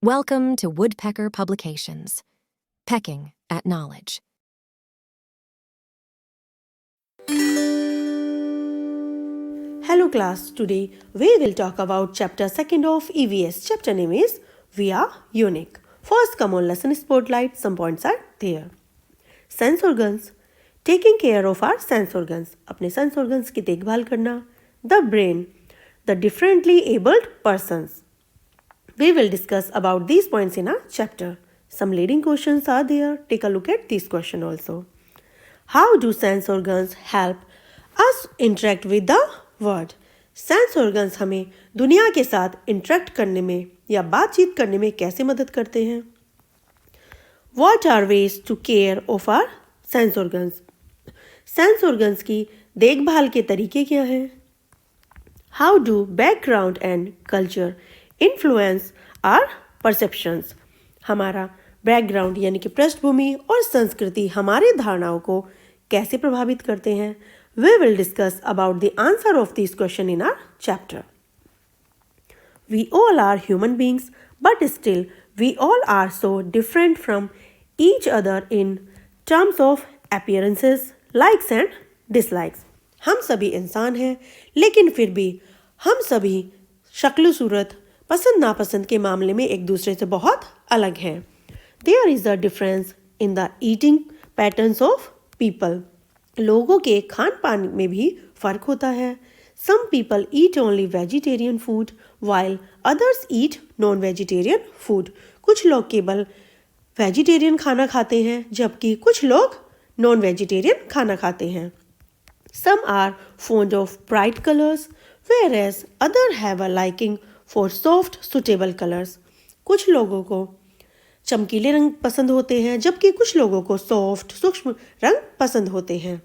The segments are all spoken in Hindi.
Welcome to Woodpecker Publications, Pecking at Knowledge. Hello class, today we will talk about chapter 2nd of EVS. Chapter name is We Are Unique. First come on lesson spotlight, some points are there. Sense organs, taking care of our sense organs. अपने sense organs की देखभाल करना. The brain, the differently abled persons. We will discuss about these points in our chapter. Some leading questions are there. Take a look at this question also. How do sense organs help us interact with the world? Sense organs हमें दुनिया के साथ इंटरेक्ट करने में या बातचीत करने में कैसे मदद करते हैं? What are ways to care of our sense organs? Sense organs की देखभाल के तरीके क्या हैं? How do background and culture influence our perceptions? हमारा बैकग्राउंड यानी कि पृष्ठभूमि और संस्कृति हमारे धारणाओं को कैसे प्रभावित करते हैं? We will discuss about the answer of this question in our chapter. We all are human beings, but still we all are so different from each other in terms of appearances, likes and dislikes. हम सभी इंसान हैं, लेकिन फिर भी हम सभी शक्ल सूरत पसंद नापसंद के मामले में एक दूसरे से बहुत अलग हैं. There is a difference in the eating patterns of people. लोगों के खान पान में भी फर्क होता है. Some people eat only vegetarian food while others eat non-vegetarian food. कुछ लोग केवल वेजिटेरियन खाना खाते हैं जबकि कुछ लोग नॉन वेजिटेरियन खाना खाते हैं. Some are fond of bright colors whereas others have a liking for soft suitable colors. कुछ लोगों को चमकीले रंग पसंद होते हैं जबकि कुछ लोगों को सॉफ्ट सूक्ष्म रंग पसंद होते हैं.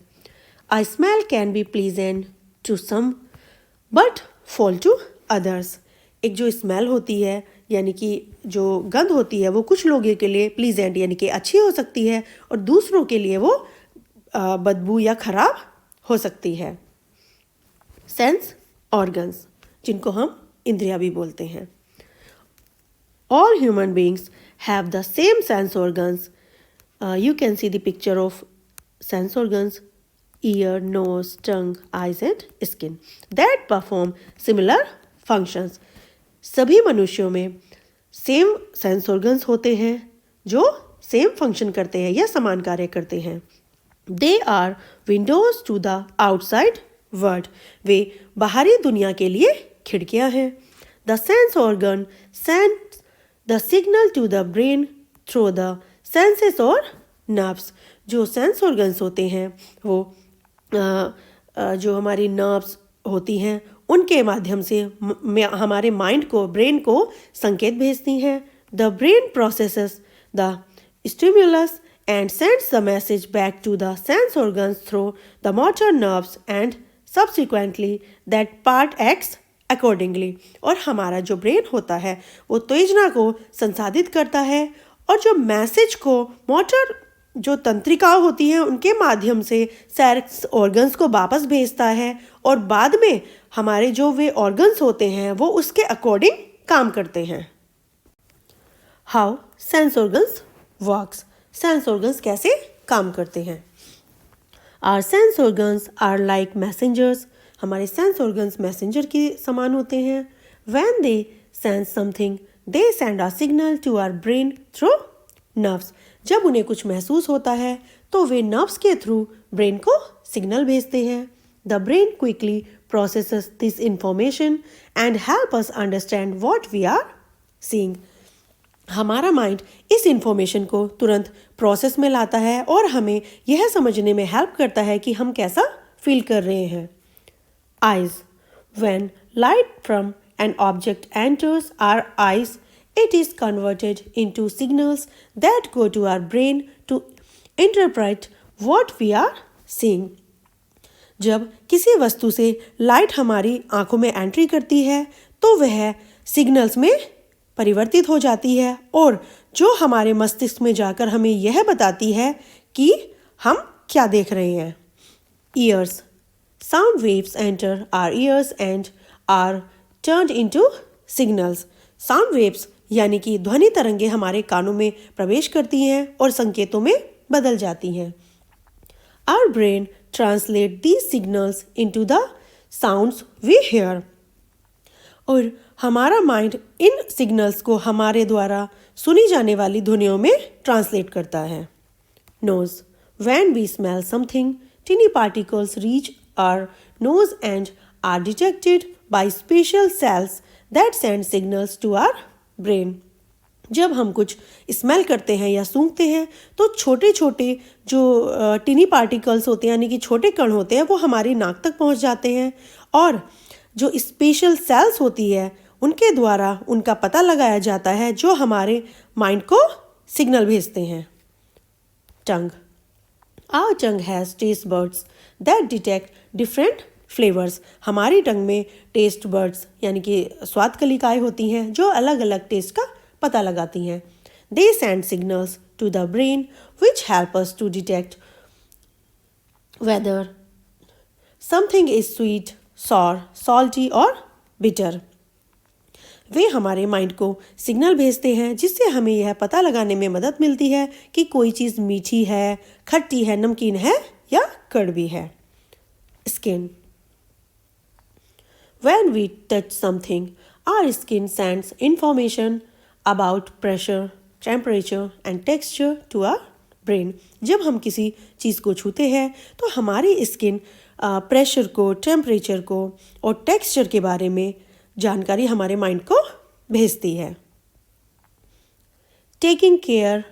A smell can be pleasant to some but foul to others. एक जो स्मेल होती है यानी कि जो गंध होती है वो कुछ लोगों के लिए प्लीजेंट यानी कि अच्छी हो सकती है और दूसरों के लिए वो बदबू या खराब हो सकती है. सेंस ऑर्गन्स जिनको हम इंद्रियां भी बोलते हैं. All human beings have the same sense organs. You can see the picture of sense organs: ear, nose, tongue, eyes and skin that perform similar functions. सभी मनुष्यों में सेम सेंस ऑर्गन्स होते हैं जो सेम फंक्शन करते हैं या समान कार्य करते हैं. They are windows to the outside world. वे बाहरी दुनिया के लिए खिड़कियां हैं. The sense organ sends the signal to the brain through the senses or nerves. जो सेंस ऑर्गन्स होते हैं वो जो हमारी नर्व्स होती हैं उनके माध्यम से हमारे माइंड को ब्रेन को संकेत भेजती हैं. The brain processes the stimulus and sends the message back to the sense organs through the motor nerves and subsequently that part acts accordingly. और हमारा जो ब्रेन होता है वो उत्तेजना को संसाधित करता है और जो मैसेज को मोटर जो तंत्रिकाएं होती हैं उनके माध्यम से सेंस ऑर्गन्स को वापस भेजता है और बाद में हमारे जो वे ऑर्गन्स होते हैं वो उसके अकॉर्डिंग काम करते हैं. How sense organs works. Sense organs कैसे काम करते हैं? Our sense organs are like messengers. हमारे सेंस ऑर्गन्स मैसेंजर के समान होते हैं. When they sense something they send a signal to our brain through nerves. जब उन्हें कुछ महसूस होता है तो वे नर्व्स के थ्रू ब्रेन को सिग्नल भेजते हैं. The brain quickly processes this information and help us understand what we are seeing. हमारा माइंड इस इंफॉर्मेशन को तुरंत प्रोसेस में लाता है और हमें यह समझने में हेल्प करता है कि हम कैसा फील कर रहे हैं. Eyes. When light from an object enters our eyes, it is converted into signals that go to our brain to interpret what we are seeing. जब किसी वस्तु से लाइट हमारी आंखों में एंट्री करती है तो वह सिग्नल्स में परिवर्तित हो जाती है और जो हमारे मस्तिष्क में जाकर हमें यह बताती है कि हम क्या देख रहे हैं. Ears. Sound waves enter our ears and are turned into signals. Sound waves यानी कि ध्वनि तरंगे हमारे कानों में प्रवेश करती हैं और संकेतों में बदल जाती हैं। Our brain translate these signals into the sounds we hear. और हमारा माइंड इन सिग्नल्स को हमारे द्वारा सुनी जाने वाली ध्वनियों में ट्रांसलेट करता है। Nose. When we smell something, tiny particles reach our nose and are detected by special cells that send signals to our brain. जब हम कुछ स्मेल करते हैं या सूंघते हैं तो छोटे छोटे जो टिनी पार्टिकल्स होते हैं यानी कि छोटे कण होते हैं वो हमारी नाक तक पहुंच जाते हैं और जो स्पेशल सेल्स होती है उनके द्वारा उनका पता लगाया जाता है जो हमारे माइंड को सिग्नल भेजते हैं। टंग. Our tongue has taste buds that detect different flavors. हमारी टंग में टेस्ट बर्ड्स यानी कि स्वाद कलिकाएं होती हैं जो अलग अलग टेस्ट का पता लगाती हैं। They send signals to the brain which help us to detect whether something is sweet, sour, salty or bitter. वे हमारे माइंड को सिग्नल भेजते हैं जिससे हमें यह पता लगाने में मदद मिलती है कि कोई चीज़ मीठी है, खट्टी है, नमकीन है या कड़वी है। Skin. When we touch something, our skin sends information about pressure, temperature and texture to our brain. जब हम किसी चीज़ को छूते हैं तो हमारी स्किन प्रेशर को, टेम्परेचर को और टेक्सचर के बारे में जानकारी हमारे माइंड को भेजती है। Taking care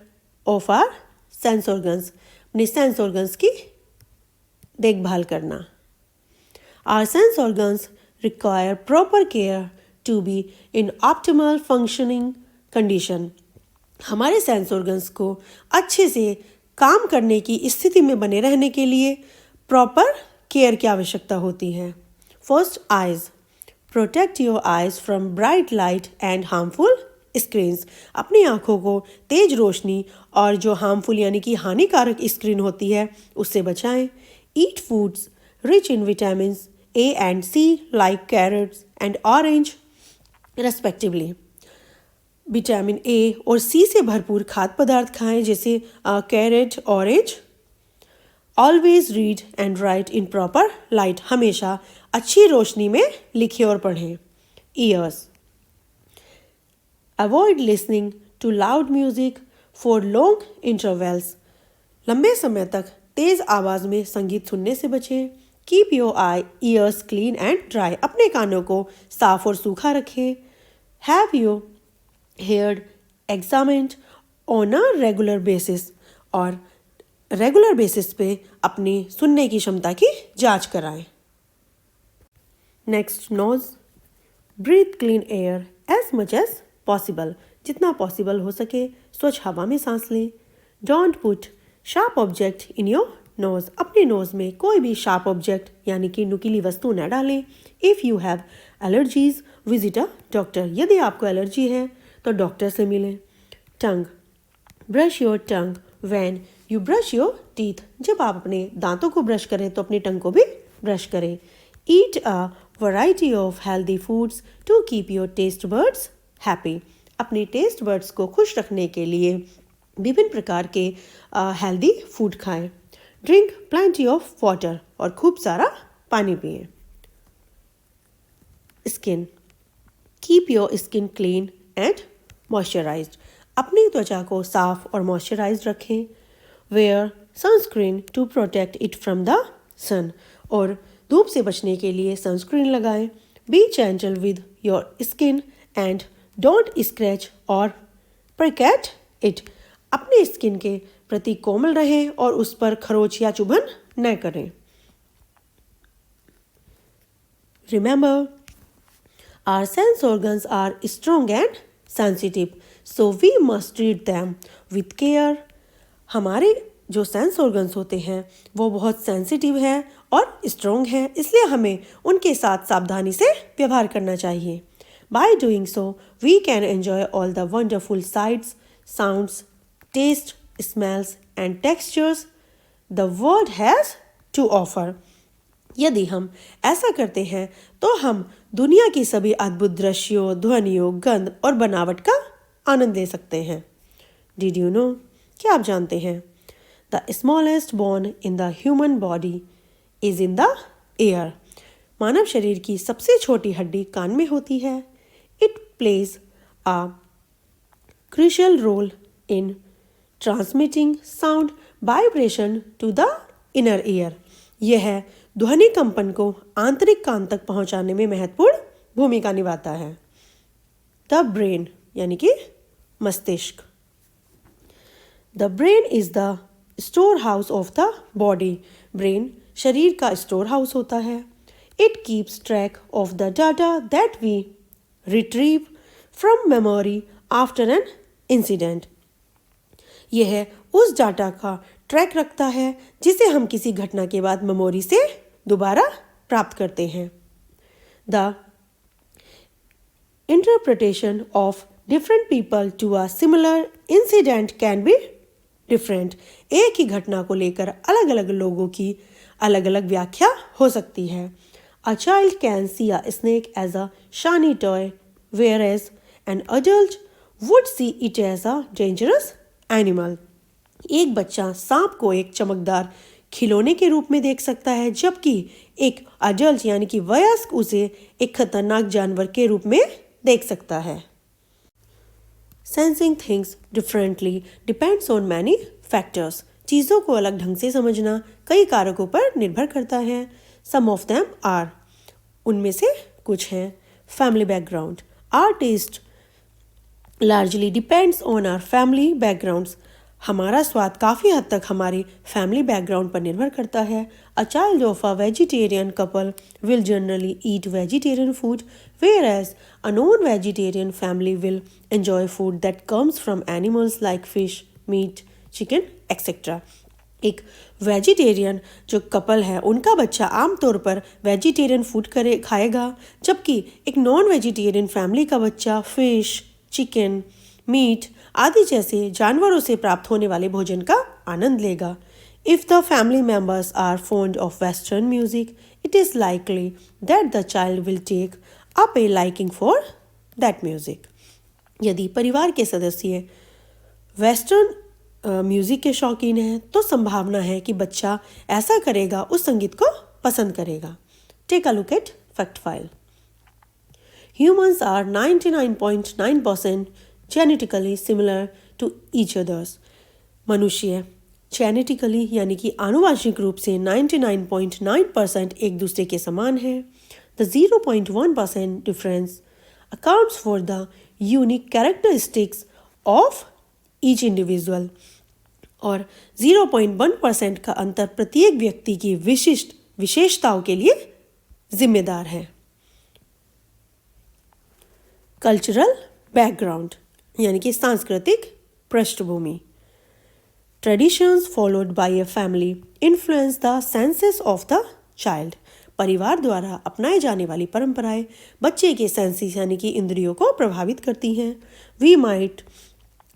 of our sense organs. अपने सेंस ऑर्गन्स की देखभाल करना। Our sense organs require proper care to be in optimal functioning condition. हमारे सेंस ऑर्गन्स को अच्छे से काम करने की स्थिति में बने रहने के लिए प्रॉपर केयर की आवश्यकता होती है। First, eyes. Protect your eyes from bright light and harmful screens. अपनी आँखों को तेज रोशनी और जो हार्मफुल यानी कि हानिकारक स्क्रीन होती है उससे बचाएं. Eat foods rich in vitamin A and C like carrots and orange respectively. Vitamin A और C से भरपूर खाद्य पदार्थ खाएं जैसे carrot, orange. Always read and write in proper light. हमेशा अच्छी रोशनी में लिखें और पढ़ें. Years. Avoid listening to loud music for long intervals. लंबे समय तक तेज आवाज़ में संगीत सुनने से बचें. Keep your ears clean and dry. अपने कानों को साफ और सूखा रखें. हैव योर हेयर examined on a regular basis. और रेगुलर बेसिस पे अपनी सुनने की क्षमता की जांच कराएं. Next, nose. Breathe clean air as much as possible. जितना पॉसिबल हो सके स्वच्छ हवा में सांस लें. Don't put sharp object in your nose. अपने नोज में कोई भी शार्प ऑब्जेक्ट यानी कि नुकीली वस्तु न डालें. If you have allergies visit a doctor. यदि आपको एलर्जी है तो डॉक्टर से मिलें. Tongue. Brush your tongue when you brush your teeth. जब आप अपने दांतों को ब्रश करें तो अपनी टंग को भी ब्रश करें. Eat a variety of healthy foods to keep your taste buds happy. अपने टेस्ट बर्ड्स को खुश रखने के लिए विभिन्न प्रकार के हेल्दी फूड खाएं. Drink plenty of water. और खूब सारा पानी पिएं. Skin. Keep your skin clean and moisturised. अपनी त्वचा को साफ और मॉइस्चराइज्ड रखें. Wear sunscreen to protect it from the sun. और धूप से बचने के लिए सनस्क्रीन लगाएं. B gentle with your skin and don't scratch और प्रिक इट. अपने स्किन के प्रति कोमल रहें और उस पर खरोच या चुभन न करें. Remember, our sense organs are strong and sensitive, so we must treat them with care. हमारे जो सेंस ऑर्गन्स होते हैं वो बहुत सेंसिटिव हैं और स्ट्रॉन्ग हैं, इसलिए हमें उनके साथ सावधानी से व्यवहार करना चाहिए. By doing so, we can enjoy all the wonderful sights, sounds, taste, smells and textures the world has to offer. यदि हम ऐसा करते हैं तो हम दुनिया की सभी अद्भुत दृश्यों, ध्वनियों, गंध और बनावट का आनंद ले सकते हैं। डिड यू नो, क्या आप जानते हैं? The smallest bone in the human body is in the ear. मानव शरीर की सबसे छोटी हड्डी कान में होती है। It plays a crucial role in transmitting sound vibration to the inner ear. यह ध्वनि कंपन को आंतरिक कान तक पहुंचाने में महत्वपूर्ण भूमिका निभाता है। द ब्रेन यानी कि मस्तिष्क। The brain is the store house of the body. Brain शरीर का स्टोर हाउस होता है। It keeps track of the data that we retrieve from memory after an incident. यह उस डाटा का ट्रैक रखता है जिसे हम किसी घटना के बाद मेमोरी से दोबारा प्राप्त करते हैं। The interpretation of different people to a similar incident can be different. एक ही घटना को लेकर अलग अलग लोगों की अलग अलग व्याख्या हो सकती है। A child can see a snake as a shiny toy whereas an adult would see it as a dangerous animal। एक बच्चा सांप को एक चमकदार खिलौने के रूप में देख सकता है, जबकि एक अडल्ट यानी कि वयस्क उसे एक खतरनाक जानवर के रूप में देख सकता है। Sensing things differently depends on many factors। चीज़ों को अलग ढंग से समझना कई कारकों पर निर्भर करता है। Some of them are, उनमें से कुछ हैं। Family background। Our taste largely depends on our family backgrounds। हमारा स्वाद काफ़ी हद तक हमारी फैमिली बैकग्राउंड पर निर्भर करता है। A child of a vegetarian couple will generally eat vegetarian food whereas a non-vegetarian family will enjoy food that comes from animals like fish, meat, chicken, etc। एक वेजिटेरियन जो कपल है उनका बच्चा आमतौर पर वेजिटेरियन फूड खाएगा, जबकि एक नॉन वेजिटेरियन फैमिली का बच्चा फिश, चिकन, मीट आदि जैसे जानवरों से प्राप्त होने वाले भोजन का आनंद लेगा। If the family members are fond of western music it is likely that the child will take up a liking for that music. यदि परिवार के सदस्य वेस्टर्न म्यूजिक के शौकीन हैं तो संभावना है कि बच्चा ऐसा करेगा, उस संगीत को पसंद करेगा। Take a look at fact file. Humans are 99.9% genetically similar to each others। मनुष्य जेनेटिकली यानी कि आनुवांशिक रूप से 99.9% एक दूसरे के समान है। The 0.1% difference accounts for the unique characteristics of each individual। और 0.1% का अंतर प्रत्येक व्यक्ति की विशिष्ट विशेषताओं के लिए जिम्मेदार है। कल्चरल बैकग्राउंड यानी कि सांस्कृतिक पृष्ठभूमि। Traditions followed by a family influence the senses of the child. परिवार द्वारा अपनाए जाने वाली परंपराएं बच्चे के सेंसेस यानी कि इंद्रियों को प्रभावित करती हैं। We might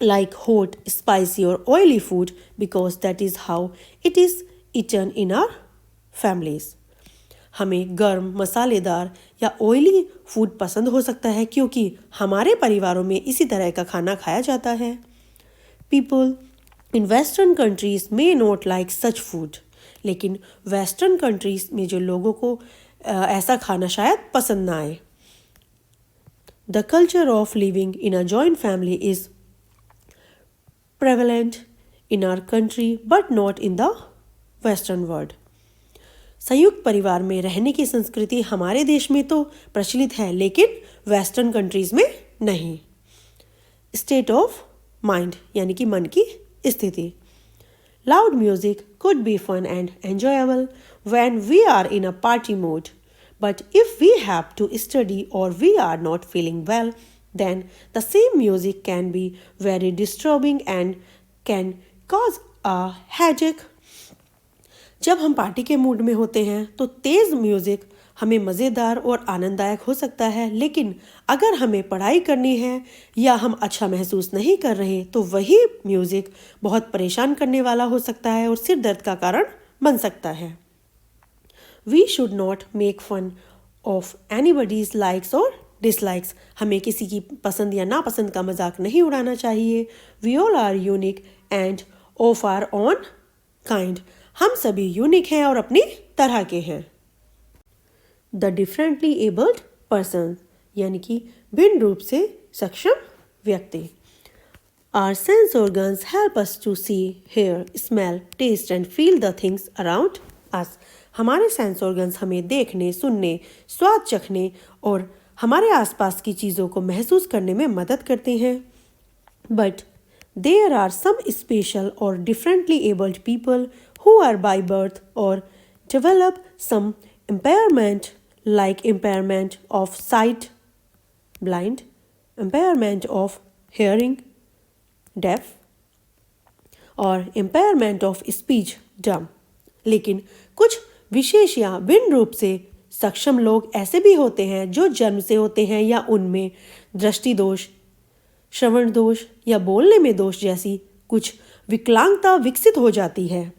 like hot, spicy or oily food because that is how it is eaten in our families। हमें गर्म, मसालेदार या ऑयली फूड पसंद हो सकता है क्योंकि हमारे परिवारों में इसी तरह का खाना खाया जाता है। People in western countries may not like such food। लेकिन वेस्टर्न कंट्रीज में जो लोगों को ऐसा खाना शायद पसंद ना आए। The culture of living in a joint family is prevalent in our country but not in the western world। संयुक्त परिवार में रहने की संस्कृति हमारे देश में तो प्रचलित है लेकिन वेस्टर्न कंट्रीज में नहीं। स्टेट ऑफ माइंड यानी कि मन की स्थिति। Loud music could be fun and enjoyable when we are in a party mood, but if we have to study or we are not feeling well, then the same music can be very disturbing and can cause a headache। जब हम पार्टी के मूड में होते हैं तो तेज़ म्यूज़िक हमें मज़ेदार और आनंददायक हो सकता है, लेकिन अगर हमें पढ़ाई करनी है या हम अच्छा महसूस नहीं कर रहे तो वही म्यूज़िक बहुत परेशान करने वाला हो सकता है और सिर दर्द का कारण बन सकता है। We should not make fun of anybody's likes or dislikes. हमें किसी की पसंद या नापसंद का मजाक नहीं उड़ाना चाहिए. We all are unique and of our own kind. हम सभी यूनिक हैं और अपनी तरह के हैं. The differently abled person, यानी कि भिन्न रूप से सक्षम व्यक्ति. Our sense organs help us to see, hear, smell, taste and feel the things around us. हमारे सेंस ऑर्गन्स हमें देखने, सुनने, स्वाद चखने और हमारे आसपास की चीज़ों को महसूस करने में मदद करते हैं. But there are some special or differently abled people who are by birth or develop some impairment like impairment of sight, blind, impairment of hearing, deaf और impairment of speech, dumb. लेकिन कुछ विशेष या भिन्न रूप से सक्षम लोग ऐसे भी होते हैं जो जन्म से होते हैं या उनमें दृष्टि दोष, श्रवण दोष या बोलने में दोष जैसी कुछ विकलांगता विकसित हो जाती है.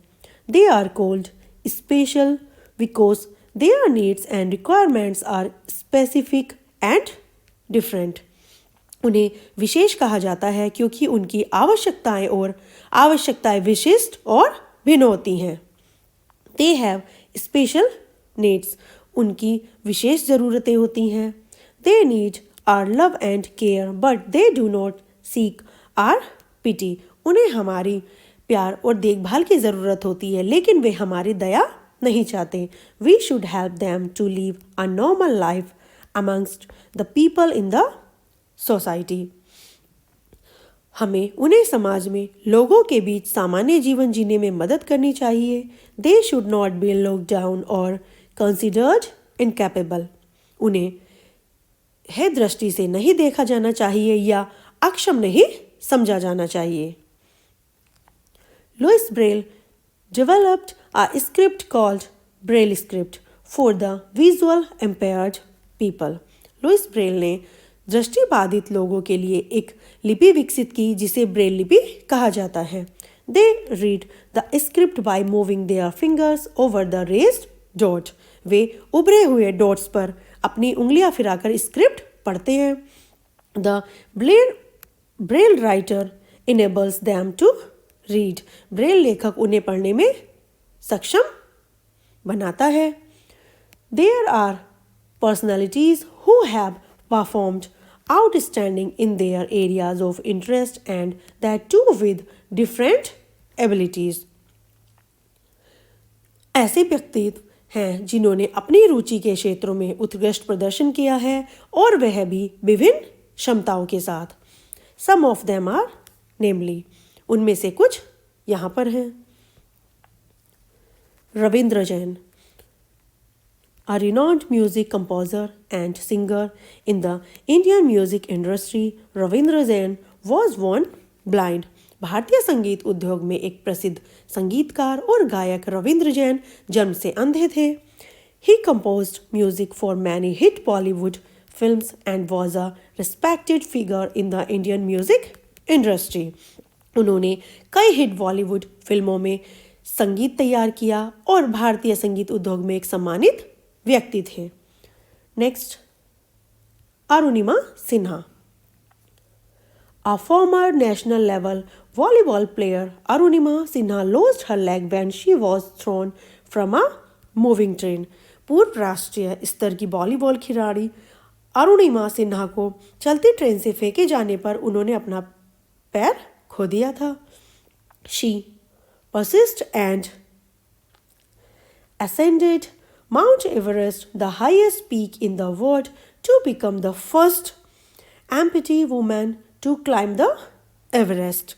They are called special because their needs and requirements are specific and different. उन्हें विशेष कहा जाता है क्योंकि उनकी आवश्यकताएं विशिष्ट और भिन्न होती हैं. They have special needs. उनकी विशेष ज़रूरतें होती हैं. They need our love and care, but they do not seek our pity. उन्हें हमारी प्यार और देखभाल की ज़रूरत होती है, लेकिन वे हमारी दया नहीं चाहते. We should help them to live a normal life amongst the people in the society. हमें उन्हें समाज में लोगों के बीच सामान्य जीवन जीने में मदद करनी चाहिए. They should not be looked down or considered incapable. उन्हें है दृष्टि से नहीं देखा जाना चाहिए या अक्षम नहीं समझा जाना चाहिए. Louis Braille developed a script called Braille script for the visual impaired people. Louis Braille ने दृष्टिबाधित लोगों के लिए एक लिपि विकसित की जिसे ब्रेल लिपि कहा जाता है. They read the script by moving their fingers over the raised dot. वे उभरे हुए डॉट्स पर अपनी उंगलियां फिराकर स्क्रिप्ट पढ़ते हैं. The Braille writer enables them to read. Braille लेखक उन्हें पढ़ने में सक्षम बनाता है. There are personalities who have performed outstanding in their areas of interest and that too with different abilities. ऐसे व्यक्तित्व हैं जिन्होंने अपनी रुचि के क्षेत्रों में उत्कृष्ट प्रदर्शन किया है और वह भी विभिन्न क्षमताओं के साथ. Some of them are namely. उनमें से कुछ यहाँ पर हैं. Ravindra Jain, a renowned music composer and singer in the Indian music industry, Ravindra Jain was born blind. भारतीय संगीत उद्योग में एक प्रसिद्ध संगीतकार और गायक रविंद्र जैन जन्म से अंधे थे. He composed music for many hit Bollywood films and was a respected figure in the Indian music industry. उन्होंने कई हिट बॉलीवुड फिल्मों में संगीत तैयार किया और भारतीय संगीत उद्योग में एक सम्मानित व्यक्ति थे. Next, Arunima Sinha. A former national level volleyball player, Arunima Sinha lost her leg when she was thrown from a moving train. पूर्व राष्ट्रीय स्तर की वॉलीबॉल खिलाड़ी अरुणिमा सिन्हा को चलती ट्रेन से फेंके जाने पर उन्होंने अपना पैर खो दिया था. She persisted and ascended Mount Everest, the highest peak in the world, to become the first amputee woman to climb the Everest.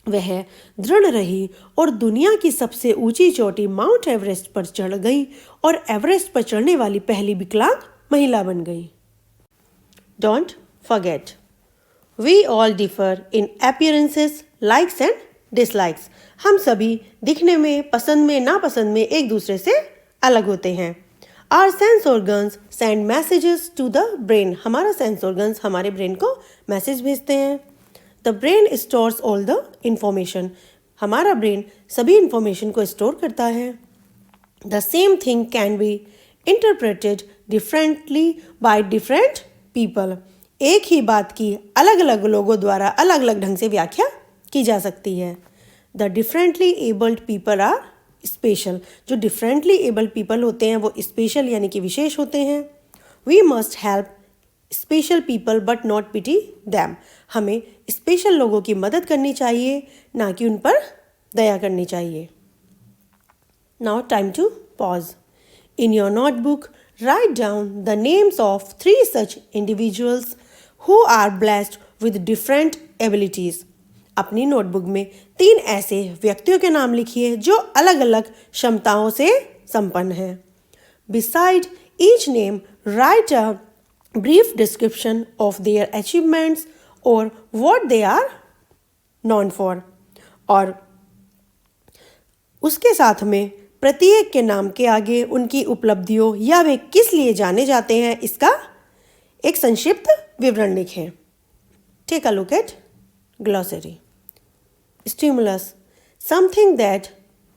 वह दृढ़ रही और दुनिया की सबसे ऊंची चोटी माउंट एवरेस्ट पर चढ़ गई और एवरेस्ट पर चढ़ने वाली पहली विकलांग महिला बन गई. Don't forget, we all differ in appearances, likes and dislikes. हम सभी दिखने में, पसंद में, नापसंद में एक दूसरे से अलग होते हैं. Our sense organs send messages to the brain. हमारा sense organs हमारे brain को मैसेज भेजते हैं. The brain stores all the information. हमारा brain सभी information को store करता है. The same thing can be interpreted differently by different people, एक ही बात की अलग अलग लोगों द्वारा अलग अलग ढंग से व्याख्या की जा सकती है। The differently abled people are special, जो डिफरेंटली एबल्ड पीपल होते हैं वो स्पेशल यानी कि विशेष होते हैं। We must help special people but not pity them, हमें स्पेशल लोगों की मदद करनी चाहिए, ना कि उन पर दया करनी चाहिए। Now time to pause. In your notebook, write down the names of 3 such individuals who are blessed with different abilities. अपनी नोटबुक में 3 ऐसे व्यक्तियों के नाम लिखिए जो अलग अलग क्षमताओं से संपन्न हैं। Beside each name, write a brief description of their achievements or what they are known for. और उसके साथ में प्रत्येक के नाम के आगे उनकी उपलब्धियों या वे किस लिए जाने जाते हैं इसका एक संक्षिप्त विवरण लिखें। Take a look at glossary. Stimulus, something that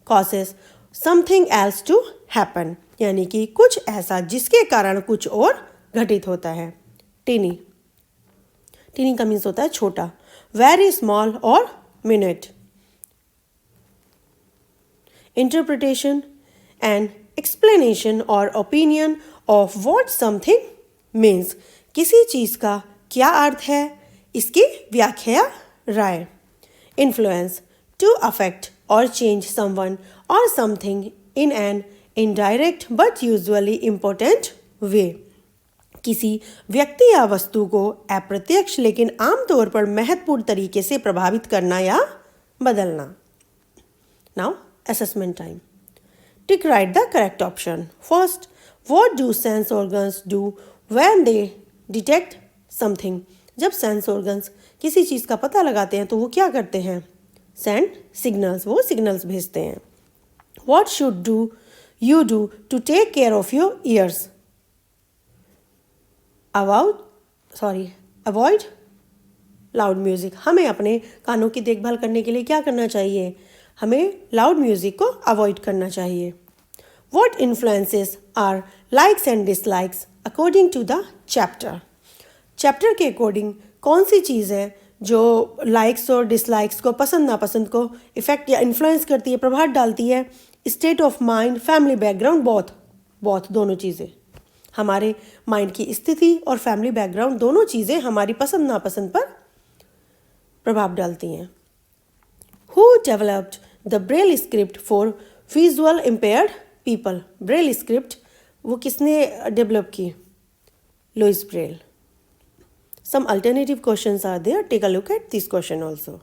causes something else to happen, यानी कि कुछ ऐसा जिसके कारण कुछ और घटित होता है। टीनी, टीनी का मीन्स होता है छोटा। वेरी स्मॉल और minute. Interpretation, an explanation or opinion of what something means, किसी चीज़ का क्या अर्थ है इसकी व्याख्या या राय। Influence, to affect or change someone or something in an indirect but usually important way, किसी व्यक्ति या वस्तु को अप्रत्यक्ष लेकिन आमतौर पर महत्वपूर्ण तरीके से प्रभावित करना या बदलना। Now assessment time. Tick write the correct option. First, what do sense organs do when they detect something? जब sense organs किसी चीज़ का पता लगाते हैं तो वो क्या करते हैं? Send signals, वो signals भेजते हैं। What should you do to take care of your ears? Avoid loud music. हमें अपने कानों की देखभाल करने के लिए क्या करना चाहिए? हमें लाउड म्यूजिक को अवॉइड करना चाहिए। What influences are likes and dislikes according to the chapter? Chapter के अकॉर्डिंग कौन सी चीज़ है जो लाइक्स और डिसलाइक्स को, पसंद नापसंद को इफ़ेक्ट या इन्फ्लुएंस करती है, प्रभाव डालती है? State of mind, family background, both दोनों चीज़ें। हमारे माइंड की स्थिति और फैमिली बैकग्राउंड दोनों चीज़ें हमारी पसंद नापसंद पर प्रभाव डालती हैं। Who developed the Braille script for visual impaired people? Braille script वो किसने डेवलप की? Louis Braille. Some alternative questions are there. Take a look at this question also.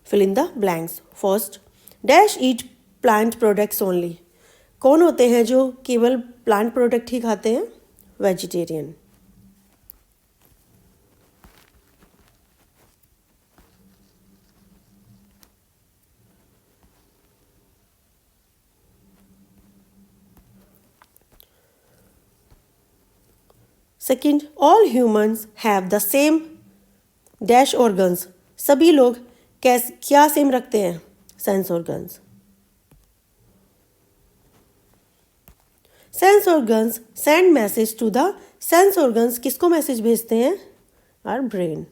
Fill in the blanks. First, dash eat plant products only. कौन होते हैं जो केवल प्लांट प्रोडक्ट ही खाते हैं? Vegetarian. Second, all humans have the same dash organs. सभी लोग क्या सेम रखते हैं? Sense organs. Sense organs send message to the sense organs. किसको मैसेज भेजते हैं? Our brain.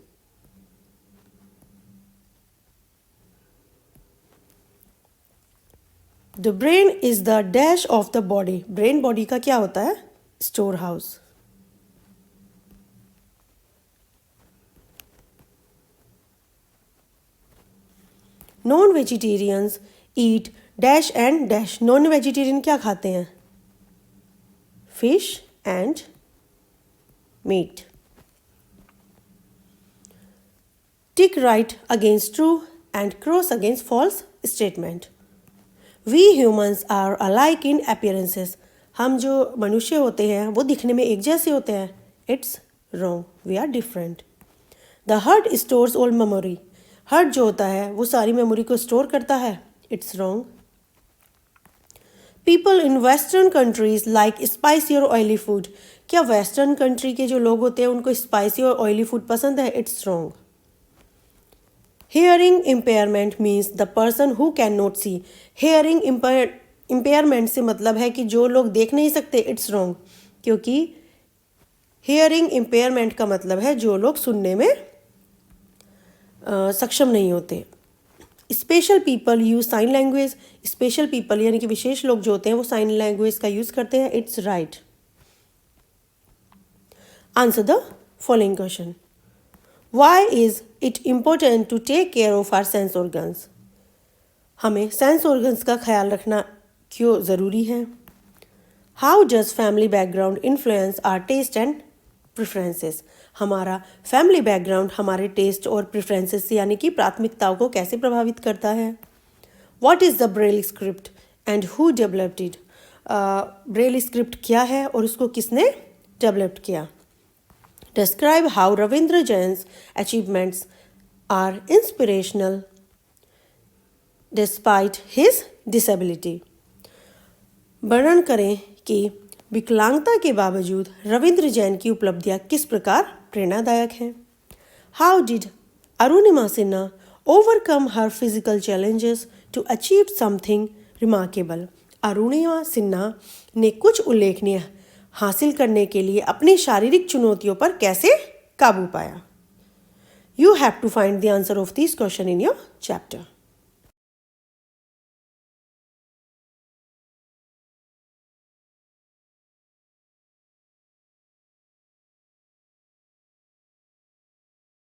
The brain is the dash of the body. Brain body का क्या होता है? Store house. Non vegetarians eat dash and dash. Non vegetarian क्या खाते हैं? Fish and meat. Tick right against true and cross against false statement. We humans are alike in appearances. हम जो मनुष्य होते हैं वो दिखने में एक जैसे होते हैं। It's wrong, we are different. The heart stores all memory. Heart जो होता है वो सारी मेमोरी को स्टोर करता है। It's wrong. People in western countries like spicy और ऑयली फूड। क्या वेस्टर्न कंट्री के जो लोग होते हैं उनको स्पाइसी और ऑयली फूड पसंद है? It's wrong. Hearing impairment means the person who can not see. Hearing impairment से मतलब है कि जो लोग देख नहीं सकते। इट्स रॉन्ग, क्योंकि हियरिंग इम्पेयरमेंट का मतलब है जो लोग सुनने में सक्षम नहीं होते। Special people use sign language, special people यानी कि विशेष लोग जो होते हैं वो साइन लैंग्वेज का यूज करते हैं। It's right. Answer the following question. Why is it important to take care of our sense organs? हमें सेंस ऑर्गन्स का ख्याल रखना क्यों ज़रूरी है? How does family background influence our taste and preferences? हमारा फैमिली बैकग्राउंड हमारे टेस्ट और प्रेफरेंसेस यानी कि प्राथमिकताओं को कैसे प्रभावित करता है? What is the Braille script and who developed it? Braille script क्या है और उसको किसने डेवलप किया? Describe how Ravindra Jain's achievements are inspirational despite his disability. वर्णन करें कि विकलांगता के बावजूद रविंद्र जैन की उपलब्धियां किस प्रकार प्रेरणादायक हैं। How did Arunima Sinha overcome her physical challenges to achieve something remarkable? Arunima Sinha ने कुछ उल्लेखनीय हासिल करने के लिए अपनी शारीरिक चुनौतियों पर कैसे काबू पाया? You have to find the answer of this question in your chapter.